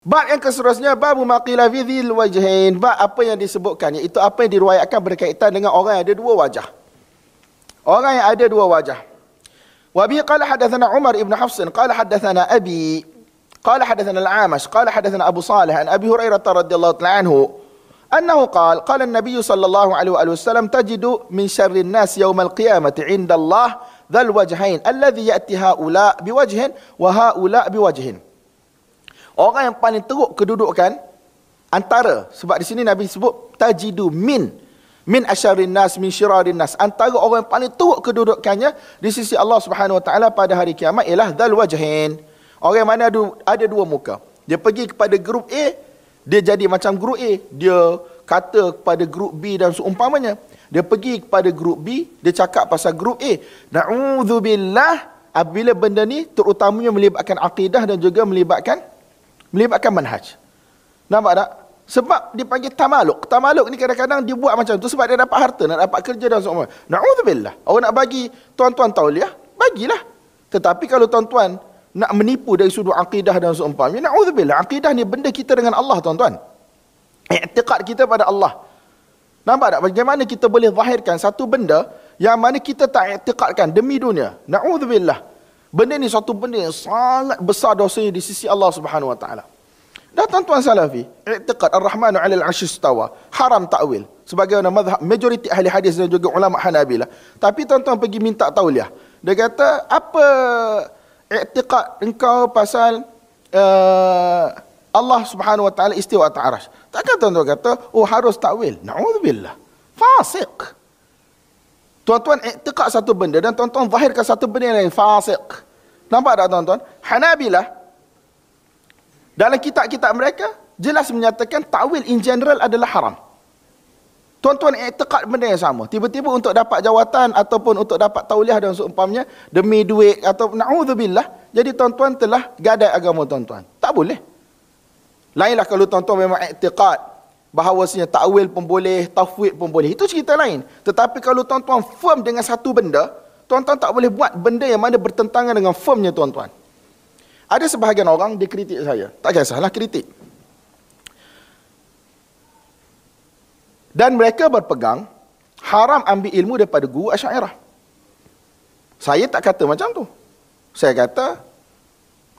Bab yang seterusnya, bab maqila fi dzil wajhain, bab apa yang disebutkan, iaitu apa yang diriwayatkan berkaitan dengan orang yang ada dua wajah. Orang yang ada dua wajah. Wa bi qala hadatsana Umar ibn Hafs qala hadatsana Abi qala hadatsana Al-Amash qala hadatsana Abu Salih an Abi Hurairah radhiyallahu ta'ala anhu annahu qala an-nabiy sallallahu alaihi wasallam tajidu min syarri an-nas yawm al-qiyamati 'inda Allah dzal wajhain alladhi ya'ti haula biwajhin wa haula biwajhin. Orang yang paling teruk kedudukan antara, sebab di sini Nabi sebut tajidu min asyarrin nas min syirarin nas, antara orang yang paling teruk kedudukannya di sisi Allah Subhanahu wa taala pada hari kiamat ialah dzal wajhain. Orang yang mana ada dua muka. Dia pergi kepada grup A, dia jadi macam grup A, dia kata kepada grup B dan seumpamanya. Dia pergi kepada grup B, dia cakap pasal grup A. Na'udzubillah, apabila benda ni terutamanya melibatkan akidah dan juga melibatkan manhaj. Nampak tak? Sebab dipanggil tamaluk. Tamaluk ni kadang-kadang dia buat macam tu sebab dia dapat harta, nak dapat kerja dan semua. Na'udzubillah. Orang nak bagi tuan-tuan tauliah, bagilah. Tetapi kalau tuan-tuan nak menipu dari sudut akidah dan seumpamanya, na'udzubillah. Akidah ni benda kita dengan Allah, tuan-tuan. I'tiqad kita pada Allah. Nampak tak? Bagaimana kita boleh zahirkan satu benda yang mana kita tak i'tiqadkan demi dunia. Na'udzubillah. Benda ni satu benda yang sangat besar dosanya di sisi Allah Subhanahu wa taala. Dan tuan-tuan salafi, i'tiqad Ar-Rahmanu 'alal 'arsy istawa, haram takwil sebagaimana mazhab majoriti ahli hadis dan juga ulama Hanabilah. Tapi tuan-tuan pergi minta tauliah. Dia kata, "Apa i'tiqad engkau pasal Allah Subhanahu wa taala istiwa atas arasy?" Takkan tuan-tuan kata, "Oh, harus takwil." Na'udzubillah. Fasik. Tuan-tuan i'tiqad satu benda dan tuan-tuan zahirkan satu benda yang lain, fasik. Nampak tak tuan-tuan? Hanabilah dalam kitab-kitab mereka jelas menyatakan takwil in general adalah haram. Tuan-tuan i'tiqad benda yang sama. Tiba-tiba untuk dapat jawatan ataupun untuk dapat tauliah dan seumpamanya demi duit atau na'udzubillah, jadi tuan-tuan telah gadai agama tuan-tuan. Tak boleh. Lainlah kalau tuan-tuan memang i'tiqad bahawasanya takwil pun boleh, tafwid pun boleh. Itu cerita lain. Tetapi kalau tuan-tuan firm dengan satu benda, tuan-tuan tak boleh buat benda yang mana bertentangan dengan firmnya tuan-tuan. Ada sebahagian orang dia kritik saya. Tak kisahlah kritik. Dan mereka berpegang haram ambil ilmu daripada guru Asy'ariyah. Saya tak kata macam tu. Saya kata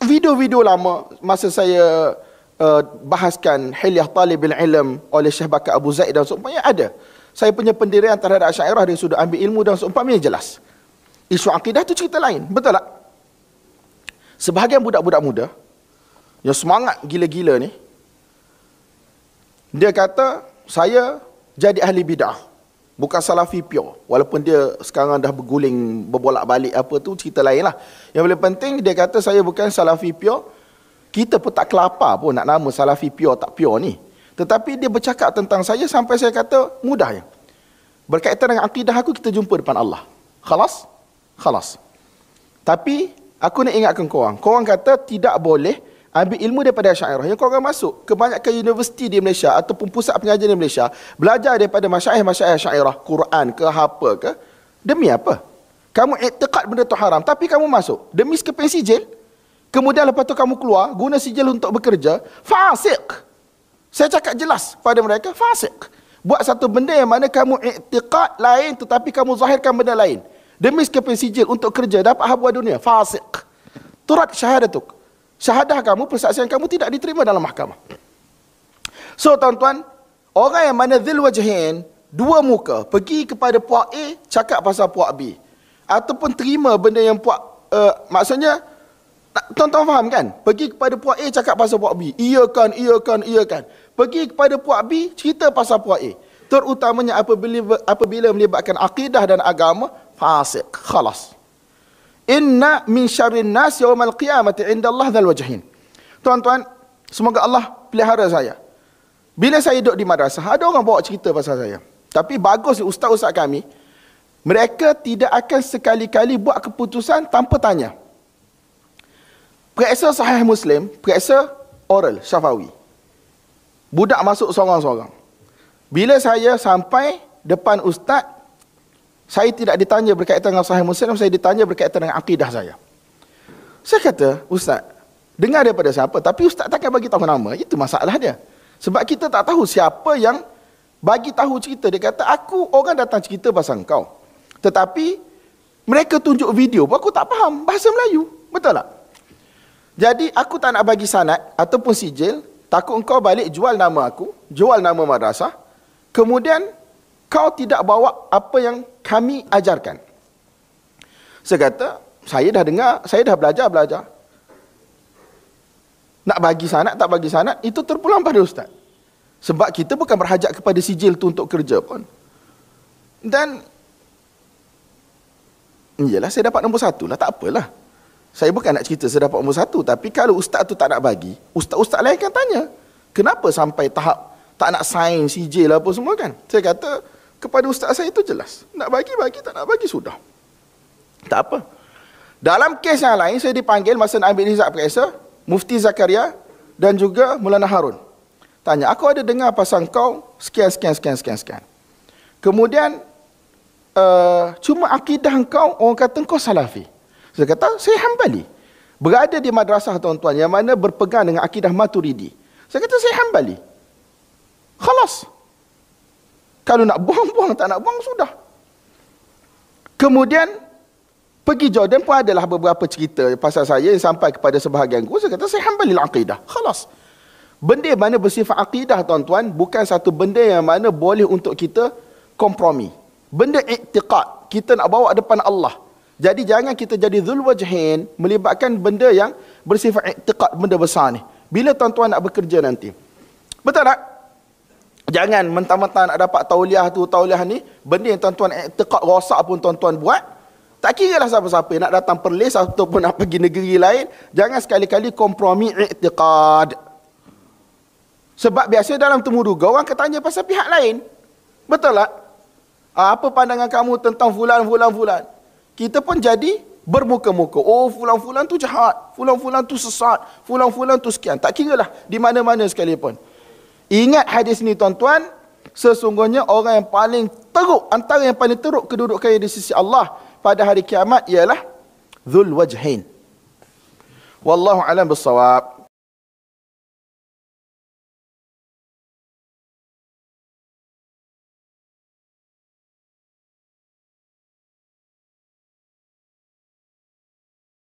video-video lama masa saya bahaskan Hilyah Talibil Ilm oleh Syekh Bakar Abu Zaid dan seumpamanya ada. Saya punya pendirian terhadap Asy'ariyah dari sudut ambil ilmu dan seumpamanya jelas. Isu akidah tu cerita lain, betul tak? Sebahagian budak-budak muda yang semangat gila-gila ni, dia kata saya jadi ahli bid'ah, bukan salafi pure. Walaupun dia sekarang dah berguling, berbolak-balik apa tu cerita lain lah. Yang paling penting dia kata saya bukan salafi pure. Kita pun tak kelapa pun nak nama salafi pure tak pure ni. Tetapi dia bercakap tentang saya sampai saya kata mudah je. Berkaitan dengan akidah aku, kita jumpa depan Allah. Khalas? Khalas. Tapi aku nak ingatkan korang. Korang kata tidak boleh ambil ilmu daripada Asy'ariyah. Yang korang masuk kebanyakan universiti di Malaysia ataupun pusat pengajian di Malaysia, belajar daripada masyayikh-masyayikh Asy'ariyah, Quran ke apa ke. Demi apa? Kamu i'tiqad benda tu haram, tapi kamu masuk demi sekeping sijil. Kemudian lepas tu kamu keluar, guna sijil untuk bekerja, fasik. Saya cakap jelas pada mereka, fasik. Buat satu benda yang mana kamu i'tiqad lain, tetapi kamu zahirkan benda lain. Demi sekeping sijil untuk kerja, dapat habuah dunia, fasik. Turat syahadatuk. Syahadah kamu, persaksian kamu tidak diterima dalam mahkamah. So tuan-tuan, orang yang mana dzil wajhain, dua muka, pergi kepada puak A, cakap pasal puak B. Ataupun terima benda yang puak, maksudnya, tuan-tuan faham kan? Pergi kepada puak A cakap pasal puak B. Iyakan. Pergi kepada puak B cerita pasal puak A. Terutamanya apabila melibatkan akidah dan agama, fasik. Khalas. Inna min syarrin nas yawmal qiyamati 'inda Allah dzal wajhain. Tuan-tuan, semoga Allah pelihara saya. Bila saya duduk di madrasah, ada orang bawa cerita pasal saya. Tapi bagus ustaz-ustaz kami, mereka tidak akan sekali-kali buat keputusan tanpa tanya. Periksa Sahih Muslim, periksa oral, Syafawi. Budak masuk seorang-seorang. Bila saya sampai depan ustaz, saya tidak ditanya berkaitan dengan Sahih Muslim, saya ditanya berkaitan dengan akidah saya. Saya kata, ustaz, Dengar daripada siapa, tapi ustaz takkan bagi tahu nama. Itu masalah dia. Sebab kita tak tahu siapa yang bagi tahu cerita. Dia kata, orang datang cerita pasal kau. Tetapi mereka tunjuk video pun aku tak faham bahasa Melayu. Betul tak? Jadi aku tak nak bagi sanad ataupun sijil, takut engkau balik jual nama aku, jual nama madrasah, kemudian kau tidak bawa apa yang kami ajarkan. Saya kata, saya dah dengar, saya dah belajar. Nak bagi sanad, tak bagi sanad, itu terpulang pada ustaz. Sebab kita bukan berhajat kepada sijil tu untuk kerja pun. Dan, iyalah saya dapat nombor 1 lah, tak apalah. Saya bukan nak cerita saya dapat nombor 1, tapi kalau ustaz tu tak nak bagi, ustaz-ustaz lain akan tanya, kenapa sampai tahap tak nak sign sijil apa semua kan? Saya kata, kepada ustaz saya itu jelas. Nak bagi, tak nak bagi, sudah. Tak apa. Dalam kes yang lain, saya dipanggil masa nak ambil hizab periksa, Mufti Zakaria dan juga Maulana Harun. Tanya, aku ada dengar pasal kau sekian. Kemudian, cuma akidah kau, orang kata kau salafi. Saya kata, saya Hambali. Berada di madrasah tuan-tuan yang mana berpegang dengan akidah Maturidi. Saya kata, saya Hambali. Khalas. Kalau nak buang, tak nak buang, sudah. Kemudian, pergi Jordan pun adalah beberapa cerita pasal saya yang sampai kepada sebahagian guru. Saya kata, saya Hambalil Aqidah. Khalas. Benda mana bersifat aqidah, tuan-tuan, bukan satu benda yang mana boleh untuk kita kompromi. Benda i'tiqad, kita nak bawa depan Allah. Jadi jangan kita jadi dhul wajhain, melibatkan benda yang bersifat i'tiqad, benda besar ni. Bila tuan-tuan nak bekerja nanti. Betul tak? Jangan mentang-mentang nak dapat tauliah tu, tauliah ni, benda yang tuan-tuan i'tiqad rosak pun tuan-tuan buat. Tak kira lah siapa-siapa nak datang Perlis ataupun nak pergi negeri lain, jangan sekali-kali kompromi i'tiqad. Sebab biasa dalam temu duga orang akan tanya pasal pihak lain. Betul tak? Apa pandangan kamu tentang fulan? Kita pun jadi bermuka-muka. Oh, fulan-fulan tu jahat, fulan-fulan tu sesat, fulan-fulan tu sekian. Tak kira lah di mana-mana sekalipun. Ingat hadis ni tuan-tuan, sesungguhnya orang yang paling teruk, antara yang paling teruk kedudukannya di sisi Allah pada hari kiamat ialah Dhul Wajhain. Wallahu a'lam bissawab.